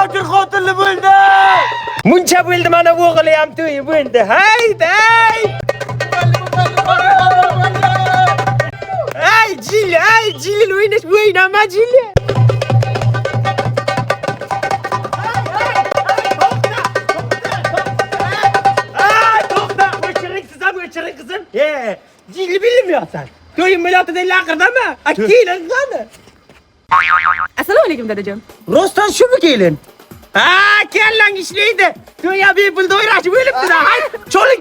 Fakir xotinli bo'ldi. Muncha bo'ldi mana bu o'g'li ham to'yi bo'ldi. Hayday! Ay Jil o'ynash o'ynama Jil. O'chiring qizim. Jilni bilmayapsan. To'yim bo'layotdi laqırdami? Kelin qani? Assalomu alaykum dadajon. Rostdan shumi kelin? Ha, kellang ishlaydi. To'ya bepul do'yrashib o'libdi-da. Hay, cho'ling.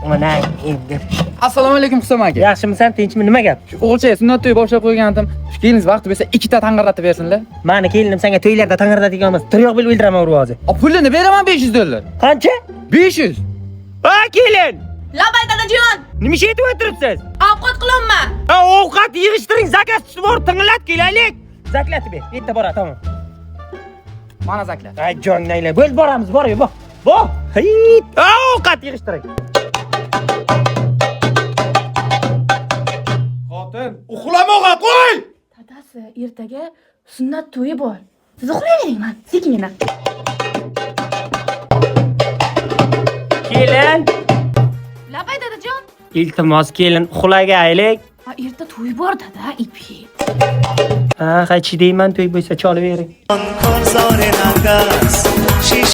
Mana endi. Assalomu alaykum Husom aka. Yaxshimisan, tinchmi? Nima gap? Shu o'g'ilchaga sunnat to'yi boshlab qo'ygandim. Shu keliniz vaqti bo'lsa ikkita tang'irlatib bersinlar. Mani kelinim senga to'ylarda tang'irlatadigan emas. Tiryoq bilib o'ldiraman ur hozir. Pulini beraman $500. Qancha? 500. Ha, kelin. Labay dadajon. Nima ish aytib o'tiribsiz? Ovqat qilyapman. Ha, ovqat yig'ishtiring, zakaz tutib bor, tinglat kelaylik. Zaklatib ber. Yerda bora, tamam. Mana zaklar. Ay, joninglar. Bo'lib boramiz, boray, bo. Bo. Hit. Ha, ovqat yig'ishtiring. Xotin, uxlamoqqa qo'y! Dadasi, ertaga sunnat to'yi bor. Siz uxlayvering, men sekingina. Kelin. Labay dadajon. Iltimos kelin, uxlagaylik. Ha, erta to'y bor dada, ipi. Ha, qaychi deyman, to'y bo'lsa cholib bering.